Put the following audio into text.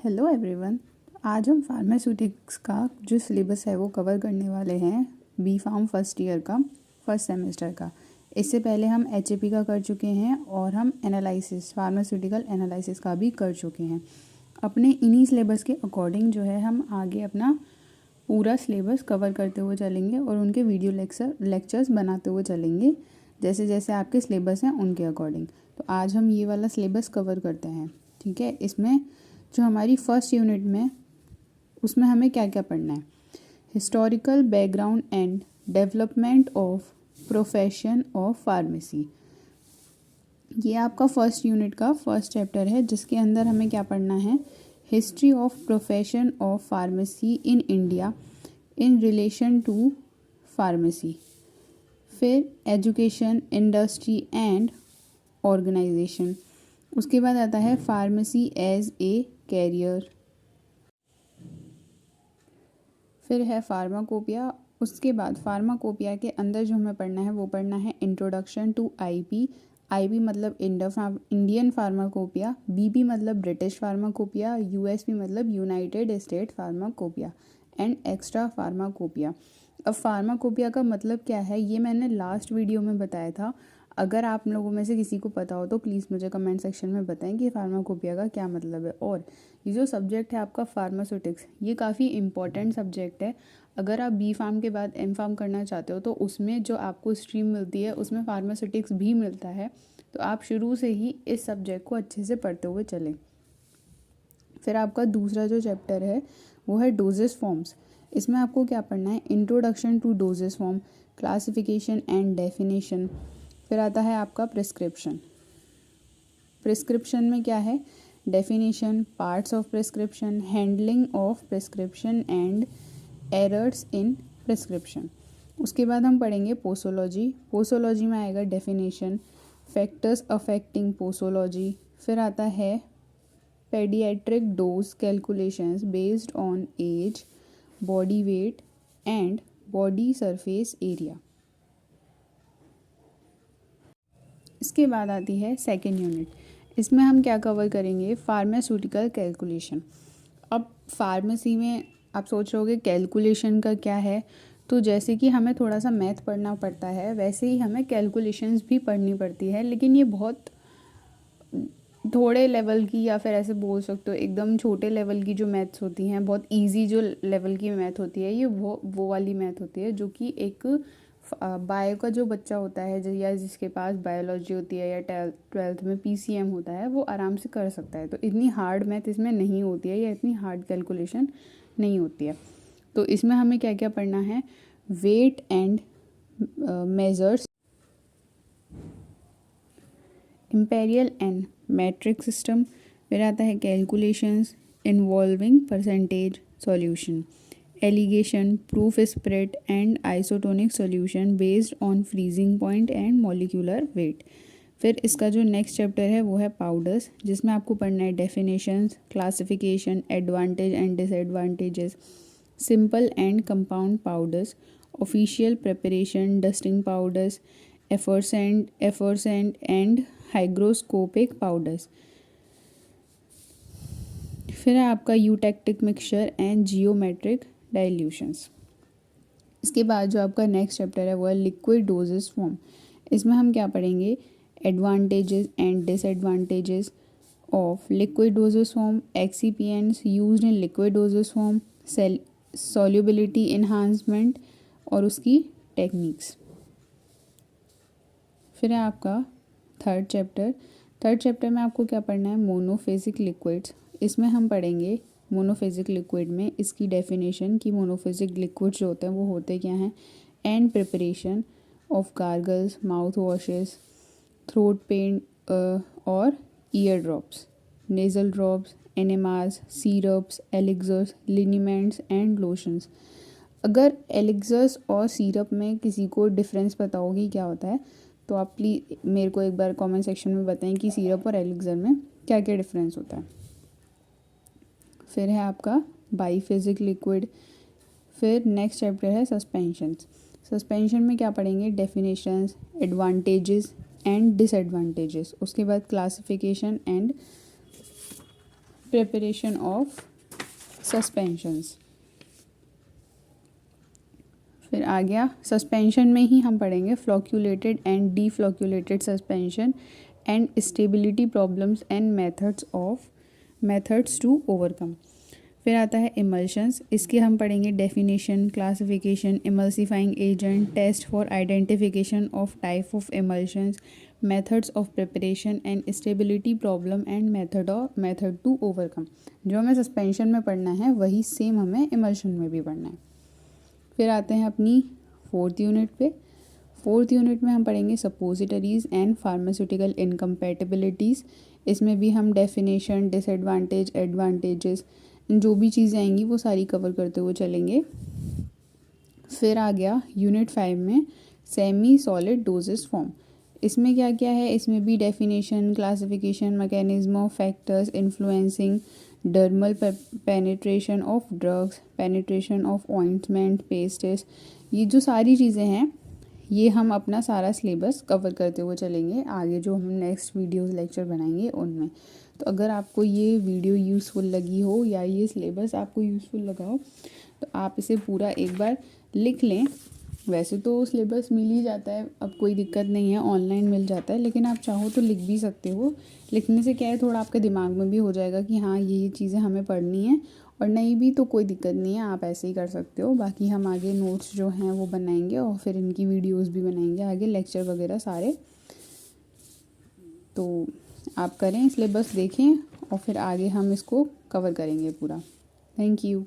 Hello everyone. आज हम pharmaceutics का जो सिलेबस है वो कवर करने वाले हैं। बी फार्म फर्स्ट ईयर का फर्स्ट सेमेस्टर का। इससे पहले हम एचएपी का कर चुके हैं और हम एनालिसिस फार्मास्यूटिकल एनालिसिस का भी कर चुके हैं। अपने इन्हीं सिलेबस के अकॉर्डिंग जो है हम आगे अपना पूरा सिलेबस कवर करते हुए चलेंगे और उनके वीडियो लेक्चर्स बनाते हुए चलेंगे जैसे जैसे आपके सिलेबस हैं उनके अकॉर्डिंग। तो आज हम ये वाला सिलेबस कवर करते हैं, ठीक है। इसमें जो हमारी फर्स्ट यूनिट में उसमें हमें क्या क्या पढ़ना है। Historical background and development of profession of pharmacy, ये आपका फर्स्ट यूनिट का फर्स्ट चैप्टर है जिसके अंदर हमें क्या पढ़ना है। History of profession of pharmacy in India in relation to pharmacy. फिर एजुकेशन, इंडस्ट्री एंड ऑर्गेनाइजेशन। उसके बाद आता है फार्मेसी एज ए कैरियर। फिर है फार्माकोपिया। उसके बाद फार्माकोपिया के अंदर जो हमें पढ़ना है वो पढ़ना है इंट्रोडक्शन टू आईपी। आईपी मतलब इंडियन फार्माकोपिया, बीपी मतलब ब्रिटिश फार्माकोपिया, यूएसपी मतलब United state pharmacopoeia and extra pharmacopoeia. अब फार्माकोपिया का मतलब क्या है ये मैंने लास्ट वीडियो में बताया था। अगर आप लोगों में से किसी को पता हो तो प्लीज़ मुझे कमेंट सेक्शन में बताएं कि फार्माकोपिया का क्या मतलब है। और ये जो सब्जेक्ट है आपका फार्मास्यूटिक्स, ये काफ़ी इंपॉर्टेंट सब्जेक्ट है। अगर आप बी फार्म के बाद एम फार्म करना चाहते हो तो उसमें जो आपको स्ट्रीम मिलती है उसमें फार्मास्यूटिक्स भी मिलता है। तो आप शुरू से ही इस सब्जेक्ट को अच्छे से पढ़ते हुए चलें। फिर आपका दूसरा जो चैप्टर है वो है डोजेस फॉर्म्स। इसमें आपको क्या पढ़ना है, introduction to doses form, classification and definition. फिर आता है आपका प्रिस्क्रिप्शन। प्रिस्क्रिप्शन में क्या है, definition, parts of prescription, handling of prescription and errors in prescription. उसके बाद हम पढ़ेंगे पोसोलॉजी। पोसोलॉजी में आएगा डेफिनेशन, फैक्टर्स अफेक्टिंग पोसोलॉजी। फिर आता है paediatric dose calculations based on age, body weight and body surface area. इसके बाद आती है सेकेंड यूनिट। इसमें हम क्या कवर करेंगे, फार्मास्यूटिकल कैलकुलेशन। अब फार्मेसी में आप सोच रहे होगे कैलकुलेशन का क्या है, तो जैसे कि हमें थोड़ा सा मैथ पढ़ना पड़ता है वैसे ही हमें कैलकुलेशंस भी पढ़नी पड़ती है। लेकिन ये बहुत थोड़े लेवल की, या फिर ऐसे बोल सकते हो एकदम छोटे लेवल की जो मैथ्स होती हैं, बहुत इजी जो लेवल की मैथ होती है, ये वो वाली मैथ होती है जो कि एक बायो का जो बच्चा होता है या जिसके पास बायोलॉजी होती है या ट्वेल्थ में पीसीएम होता है वो आराम से कर सकता है। तो इतनी हार्ड मैथ इसमें नहीं होती है या इतनी हार्ड कैलकुलेशन नहीं होती है। तो इसमें हमें क्या क्या पढ़ना है, weight and measures, imperial and metric system. फिर आता है calculations involving percentage solution, alligation, proof spirit and isotonic solution based on freezing point and molecular weight. फिर इसका जो नेक्स्ट चैप्टर है वो है पाउडर्स, जिसमें आपको पढ़ना है definitions, classification, advantage and disadvantages, simple and compound powders, official preparation, dusting powders, effervescent and hygroscopic powders. फिर है आपका eutectic mixture and geometric dilutions. इसके बाद जो आपका नेक्स्ट चैप्टर है वो है लिक्विड डोजेस फॉर्म। इसमें हम क्या पढ़ेंगे, advantages and disadvantages of liquid dosage form, excipients used in liquid dosage form, solubility enhancement और उसकी टेक्निक्स। फिर है आपका थर्ड चैप्टर में आपको क्या पढ़ना है, मोनोफेजिक लिक्विड्स। इसमें हम पढ़ेंगे मोनोफेजिक लिक्विड में इसकी डेफिनेशन कि मोनोफेजिक लिक्विड जो होते हैं वो होते क्या हैं, and preparation of gargles, mouth washes, throat paint और ear drops, nasal drops, enemas, syrups, elixirs, liniments and lotions. अगर एलिक्सर्स और सीरप में किसी को डिफरेंस पता होगी क्या होता है तो आप प्लीज़ मेरे को एक बार कमेंट सेक्शन में बताएं कि सिरप और एलिक्सर में क्या क्या डिफरेंस होता है। फिर है आपका बाईफेजिक लिक्विड। फिर नेक्स्ट चैप्टर है सस्पेंशंस। सस्पेंशन में क्या पढ़ेंगे, डेफिनेशंस, एडवांटेजेस एंड डिसएडवांटेजेस। उसके बाद classification and preparation of suspensions. फिर आ गया सस्पेंशन में ही हम पढ़ेंगे flocculated and deflocculated suspension and stability problems and methods to overcome. फिर आता है इमल्शंस, इसके हम पढ़ेंगे definition, classification, emulsifying agent, test for identification of type of emulsions, methods of preparation and stability problem and method to overcome. जो हमें suspension में पढ़ना है वही सेम हमें इमल्शन में भी पढ़ना है। फिर आते हैं अपनी 4th यूनिट पे। 4th यूनिट में हम पढ़ेंगे सपोजिटरीज़ एंड फार्मास्यूटिकल इनकम्पैटिबिलिटीज़। इसमें भी हम डेफिनेशन, डिसएडवांटेज, एडवांटेजेस, जो भी चीज़ें आएंगी वो सारी कवर करते हुए चलेंगे। फिर आ गया यूनिट 5 में सेमी सॉलिड डोजेस फॉर्म। इसमें क्या क्या है, इसमें भी definition, classification, mechanism of factors influencing dermal penetration of drugs, penetration of ointment, pastes, ये जो सारी चीज़ें हैं ये हम अपना सारा सिलेबस कवर करते हुए चलेंगे आगे जो हम नेक्स्ट वीडियोस लेक्चर बनाएंगे उनमें। तो अगर आपको ये वीडियो यूज़फुल लगी हो या ये सिलेबस आपको यूज़फुल लगा हो तो आप इसे पूरा एक बार लिख लें। वैसे तो सिलेबस मिल ही जाता है, अब कोई दिक्कत नहीं है, ऑनलाइन मिल जाता है, लेकिन आप चाहो तो लिख भी सकते हो। लिखने से क्या है, थोड़ा आपके दिमाग में भी हो जाएगा कि हाँ ये चीज़ें हमें पढ़नी है, और नहीं भी तो कोई दिक्कत नहीं है, आप ऐसे ही कर सकते हो। बाकी हम आगे नोट्स जो हैं वो बनाएंगे और फिर इनकी वीडियोस भी बनाएंगे आगे, लेक्चर वगैरह सारे। तो आप करें, सिलेबस देखें और फिर आगे हम इसको कवर करेंगे पूरा। Thank you.